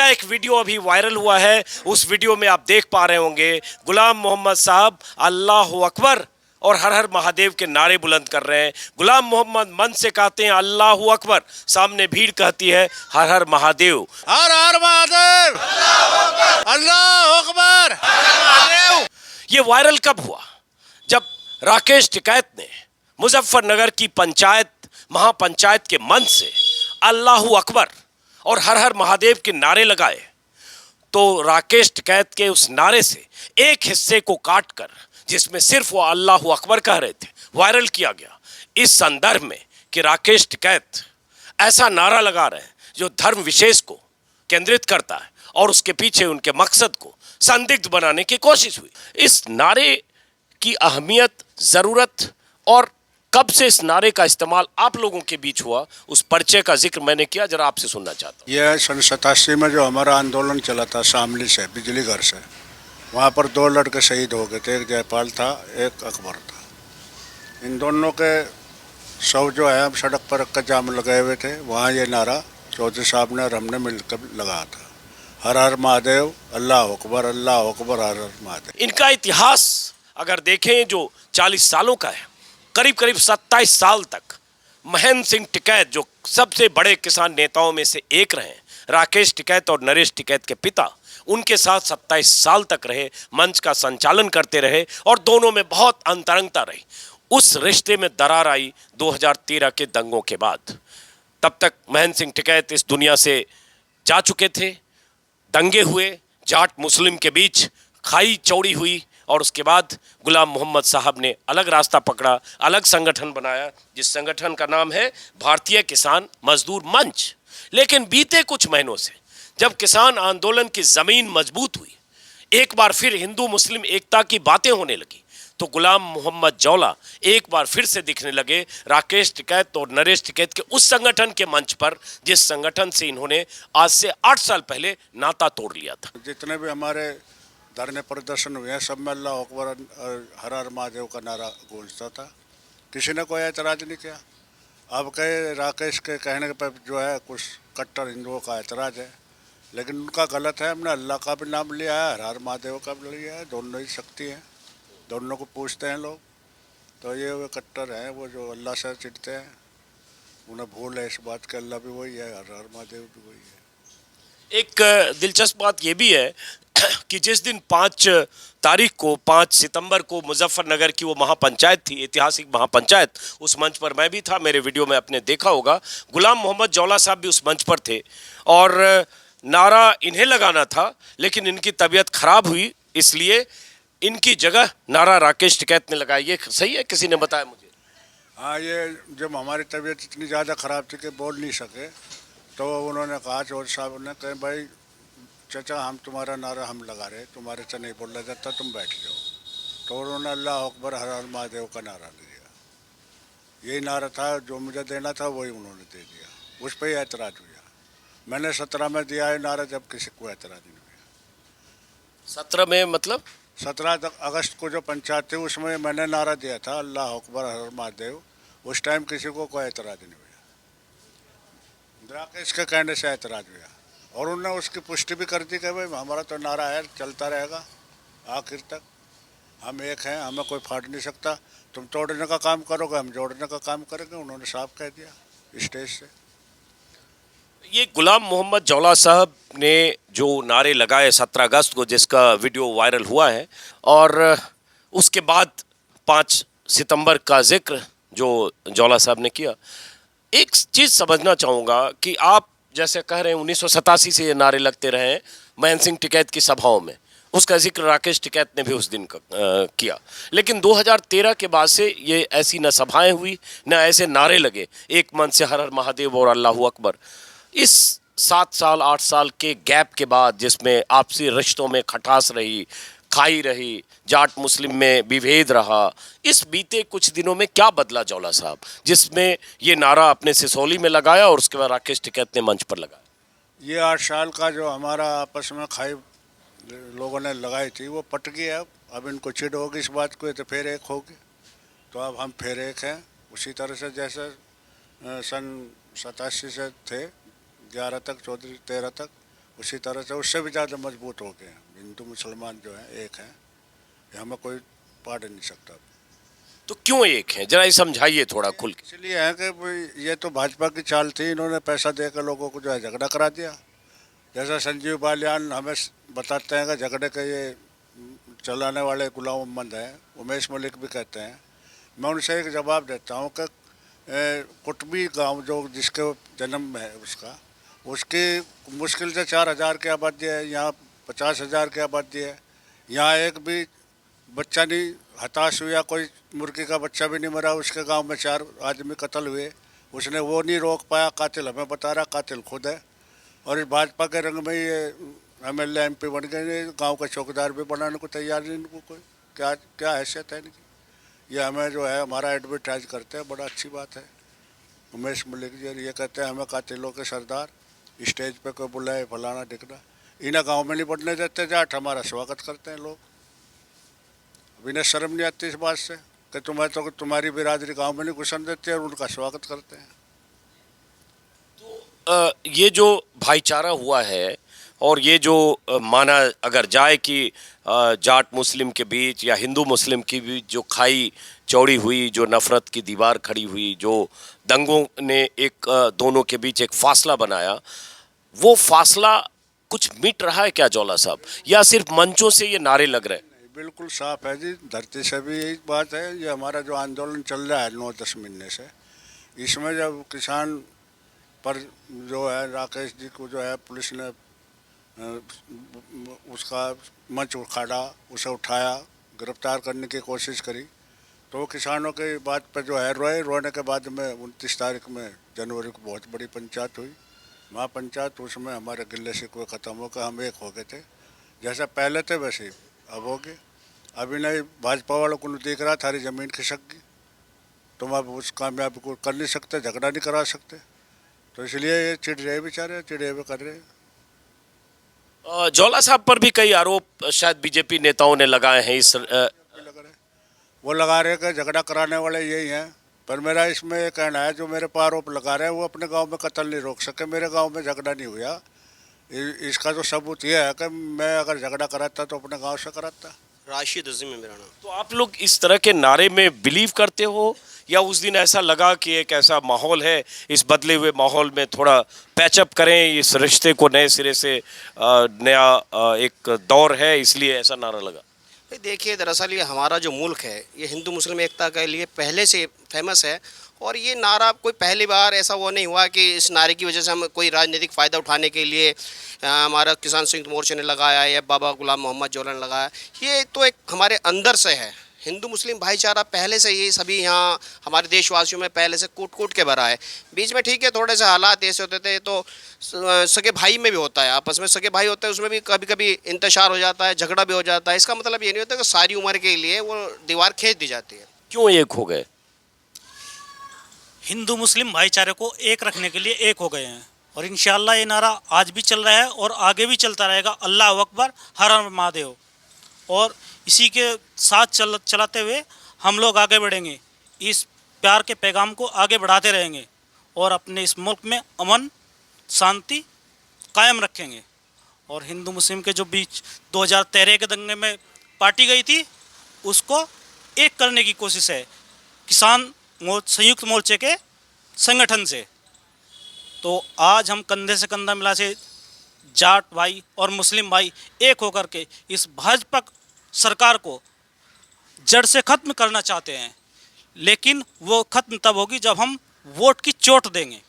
एक वीडियो अभी वायरल हुआ है। उस वीडियो में आप देख पा रहे होंगे गुलाम मोहम्मद साहब अल्लाह अकबर और हर हर महादेव के नारे बुलंद कर रहे हैं। गुलाम मोहम्मद मन से कहते हैं अल्लाह अकबर, सामने भीड़ कहती है हर हर महादेव। हर हर महादेव, अल्लाह अकबर, महादेव। ये वायरल कब हुआ? जब राकेश टिकैत ने मुजफ्फरनगर की पंचायत महापंचायत के मंच से अल्लाह अकबर और हर हर महादेव के नारे लगाए, तो राकेश टिकैत के उस नारे से एक हिस्से को काटकर, जिसमें सिर्फ वो अल्लाह अकबर कह रहे थे, वायरल किया गया इस संदर्भ में कि राकेश टिकैत ऐसा नारा लगा रहे हैं जो धर्म विशेष को केंद्रित करता है और उसके पीछे उनके मकसद को संदिग्ध बनाने की कोशिश हुई। इस नारे की अहमियत, ज़रूरत और कब से इस नारे का इस्तेमाल आप लोगों के बीच हुआ, उस पर्चे का जिक्र मैंने किया, जरा आपसे सुनना चाहता हूँ। यह सन 87 में जो हमारा आंदोलन चला था शामली से बिजली घर से, वहाँ पर 2 लड़के शहीद हो गए थे। एक जयपाल था, एक अकबर था। इन दोनों के शव जो है सड़क पर रख कर जाम लगाए हुए थे। वहाँ ये नारा चौधरी साहब ने और हमने मिलकर लगाया था, हर हर महादेव, अल्लाह अकबर, अल्लाह अकबर, हर हर महादेव। इनका इतिहास अगर देखें जो 40 सालों का है, करीब करीब 27 साल तक महेंद्र सिंह टिकैत, जो सबसे बड़े किसान नेताओं में से एक रहे, राकेश टिकैत और नरेश टिकैत के पिता, उनके साथ 27 साल तक रहे, मंच का संचालन करते रहे और दोनों में बहुत अंतरंगता रही। उस रिश्ते में दरार आई 2013 के दंगों के बाद। तब तक महेंद्र सिंह टिकैत इस दुनिया से जा चुके थे, दंगे हुए, जाट मुस्लिम के बीच खाई चौड़ी हुई और उसके बाद गुलाम मोहम्मद साहब ने अलग रास्ता पकड़ा, अलग संगठन बनाया, जिस संगठन का नाम है भारतीय किसान मजदूर मंच। लेकिन बीते कुछ महीनों से जब किसान आंदोलन की ज़मीन मजबूत हुई, एक बार फिर हिंदू मुस्लिम एकता की बातें होने लगी, तो गुलाम मोहम्मद जौला एक बार फिर से दिखने लगे राकेश टिकैत और नरेश टिकैत के उस संगठन के मंच पर जिस संगठन से इन्होंने आज से 8 साल पहले नाता तोड़ लिया था। जितने भी हमारे धरने प्रदर्शन हुए हैं, सब में अल्लाह अकबर और हर हर महादेव का नारा गूंजता था। किसी ने कोई ऐतराज़ नहीं किया। अब कहे राकेश के कहने पर जो है कुछ कट्टर हिंदुओं का ऐतराज़ है, लेकिन उनका गलत है। हमने अल्लाह का भी नाम लिया है, हर हर महादेव का भी लिया है, दोनों ही शक्ति हैं, दोनों को पूछते हैं लोग। तो ये वो कट्टर हैं, वो जो अल्लाह से चिढ़ते हैं, उन्हें भूल है इस बात के अल्लाह भी वही है, हर हर महादेव भी वही है। एक दिलचस्प बात ये भी है कि जिस दिन 5 तारीख को 5 सितंबर को मुजफ्फरनगर की वो महापंचायत थी, ऐतिहासिक महापंचायत, उस मंच पर मैं भी था, मेरे वीडियो में आपने देखा होगा। गुलाम मोहम्मद जौला साहब भी उस मंच पर थे और नारा इन्हें लगाना था, लेकिन इनकी तबीयत खराब हुई, इसलिए इनकी जगह नारा राकेश टिकैत ने लगाया। ये सही है? किसी ने बताया मुझे। हाँ, ये जब हमारी तबीयत इतनी ज़्यादा ख़राब थी कि बोल नहीं सके, तो उन्होंने कहा, चौधरी साहब ने कहा, भाई चाचा हम तुम्हारा नारा हम लगा रहे, तुम्हारे से नहीं बोला जाता, तुम बैठ जाओ। तो उन्होंने अल्लाह अकबर हर हर महादेव का नारा दिया। यही नारा था जो मुझे देना था, वही उन्होंने दे दिया। उस पर ही ऐतराज़ हुआ। मैंने 17 में दिया है नारा, जब किसी को ऐतराज़ नहीं हुआ। 17 में मतलब 17 अगस्त को जो पंचायत थी उसमें मैंने नारा दिया था अल्लाह अकबर हर हर महादेव। उस टाइम किसी को कोई ऐतराज़ नहीं हुआ। राकेश के कहने से ऐतराज़ हुआ और उन्होंने उसकी पुष्टि भी कर दी कि भाई हमारा तो नारा है, चलता रहेगा आखिर तक, हम एक हैं, हमें कोई फाड़ नहीं सकता। तुम तोड़ने का काम करोगे, हम जोड़ने का काम करेंगे, उन्होंने साफ कह दिया स्टेज से। ये गुलाम मोहम्मद जौला साहब ने जो नारे लगाए 17 अगस्त को, जिसका वीडियो वायरल हुआ है, और उसके बाद 5 सितंबर का जिक्र जो जौला साहब ने किया, एक चीज़ समझना चाहूँगा कि आप जैसे कह रहे हैं 1987 से ये नारे लगते रहे हैं महेंद्र सिंह टिकैत की सभाओं में, उसका जिक्र राकेश टिकैत ने भी उस दिन किया, लेकिन 2013 के बाद से ये ऐसी न सभाएं हुई, न ऐसे नारे लगे एक मन से हर हर महादेव और अल्लाह अकबर। इस 7 साल 8 साल के गैप के बाद, जिसमें आपसी रिश्तों में खटास रही, खाई रही, जाट मुस्लिम में विभेद रहा, इस बीते कुछ दिनों में क्या बदला जौला साहब, जिसमें ये नारा अपने सिसोली में लगाया और उसके बाद राकेश टिकैत ने मंच पर लगाया? ये 8 साल का जो हमारा आपस में खाई लोगों ने लगाई थी, वो पट गई है। अब इनको चिढ़ होगी इस बात को, तो फिर एक होगी। तो अब हम फिर एक हैं, उसी तरह से जैसे सन 87 से थे 11 तक, 14 13 तक, उसी तरह से उससे भी ज़्यादा मजबूत हो गए हैं। हिंदू मुसलमान जो है एक हैं, ये हमें कोई पाड़ नहीं सकता। तो क्यों एक है, जरा ये समझाइए थोड़ा खुल के। इसलिए है कि भाई ये तो भाजपा की चाल थी, इन्होंने पैसा देकर लोगों को जो है झगड़ा करा दिया। जैसा संजीव बालियान हमें बताते हैं कि झगड़े के ये चलाने वाले गुलाम मोहम्मद हैं, उमेश मलिक भी कहते हैं। मैं उनसे एक जवाब देता हूँ कि कुटबी गांव जो जिसके जन्म है उसकी मुश्किल से 4,000 की आबादी है, यहाँ 50,000 की आबादी है। यहाँ एक भी बच्चा नहीं हताश हुआ, कोई मुर्गी का बच्चा भी नहीं मरा। उसके गांव में 4 आदमी कत्ल हुए, उसने वो नहीं रोक पाया। कातिल हमें बता रहा, कातिल खुद है। और इस भाजपा के रंग में ये MLA MP बन गए, गांव का चौकीदार भी बनाने को तैयार नहीं। इनको कोई क्या क्या हैसियत है इनकी। ये हमें जो है हमारा एडवर्टाइज करते हैं, बड़ा अच्छी बात है। उमेश मलिक जी ये कहते हैं हमें कातिलों के सरदार, स्टेज पे कोई बुलाए फलाना ढिकना। इन्हें गांव में नहीं बढ़ने देते, जाट हमारा स्वागत करते हैं लोग। अब इन्हें शर्म नहीं आती इस बात से कि तुम्हें तो तुम्हारी बिरादरी गांव में नहीं घुसन देती और उनका स्वागत करते हैं। ये जो भाईचारा हुआ है और ये जो माना अगर जाए कि जाट मुस्लिम के बीच या हिंदू मुस्लिम के बीच जो खाई चौड़ी हुई, जो नफरत की दीवार खड़ी हुई, जो दंगों ने एक दोनों के बीच एक फासला बनाया, वो फासला कुछ मिट रहा है क्या जौला साहब, या सिर्फ मंचों से ये नारे लग रहे हैं? बिल्कुल साफ है जी, धरती से भी यही बात है। ये हमारा जो आंदोलन चल रहा है 9-10 महीने से, इसमें जब किसान पर जो है राकेश जी को जो है पुलिस ने उसका मंच उखाड़ा, उसे उठाया, गिरफ्तार करने की कोशिश करी, तो किसानों की बात पर जो है रोने के बाद में 29 तारीख में जनवरी को बहुत बड़ी पंचायत हुई, महापंचायत। उसमें हमारे गिले शिकवे ख़त्म होकर हम एक हो गए थे। जैसा पहले थे वैसे ही अब हो गए। अभी नहीं भाजपा वालों को दिख रहा थारी ज़मीन खिसक गई, तुम अब उस कामयाबी को कर नहीं सकते, झगड़ा नहीं करा सकते, तो इसलिए ये चिढ़ रहे बेचारे, चिड़े हुए कर रहे हैं। जौला साहब पर भी कई आरोप शायद बीजेपी नेताओं ने लगाए हैं। वो लगा रहे कि झगड़ा कराने वाले यही हैं, पर मेरा इसमें ये कहना है जो मेरे पर आरोप लगा रहे हैं वो अपने गांव में कत्ल नहीं रोक सके। मेरे गांव में झगड़ा नहीं हुआ। इसका जो सबूत ये है कि मैं अगर झगड़ा कराता तो अपने गांव से कराता। राशिद अजीम है मेरा नाम। तो आप लोग इस तरह के नारे में बिलीव करते हो, या उस दिन ऐसा लगा कि एक ऐसा माहौल है, इस बदले हुए माहौल में थोड़ा पैचअप करें इस रिश्ते को, नए सिरे से नया एक दौर है, इसलिए ऐसा नारा लगा? देखिए, दरअसल ये हमारा जो मुल्क है ये हिंदू मुस्लिम एकता के लिए पहले से फेमस है, और ये नारा कोई पहली बार ऐसा वो नहीं हुआ कि इस नारे की वजह से हम कोई राजनीतिक फ़ायदा उठाने के लिए हमारा किसान संयुक्त मोर्चे ने लगाया या बाबा गुलाम मोहम्मद जौला ने लगाया। ये तो एक हमारे अंदर से है। हिंदू मुस्लिम भाईचारा पहले से ही सभी यहाँ हमारे देशवासियों में पहले से कूट कूट के भरा है। बीच में ठीक है थोड़े से हालात ऐसे होते थे, तो सगे भाई में भी होता है, आपस में सगे भाई होते हैं, उसमें भी कभी कभी इंतशार हो जाता है, झगड़ा भी हो जाता है। इसका मतलब ये नहीं होता कि सारी उम्र के लिए वो दीवार खींच दी जाती है। क्यों एक हो गए? हिंदू मुस्लिम भाईचारे को एक रखने के लिए एक हो गए हैं, और इंशाअल्लाह ये नारा आज भी चल रहा है और आगे भी चलता रहेगा। अल्लाह अकबर, हर हर महादेव। और इसी के साथ चलाते हुए हम लोग आगे बढ़ेंगे, इस प्यार के पैगाम को आगे बढ़ाते रहेंगे और अपने इस मुल्क में अमन शांति कायम रखेंगे। और हिंदू मुस्लिम के जो बीच 2013 के दंगे में पार्टी गई थी, उसको एक करने की कोशिश है किसान संयुक्त मोर्चे के संगठन से। तो आज हम कंधे से कंधा मिला से जाट भाई और मुस्लिम भाई एक होकर के इस भाजपा सरकार को जड़ से ख़त्म करना चाहते हैं, लेकिन वो ख़त्म तब होगी जब हम वोट की चोट देंगे।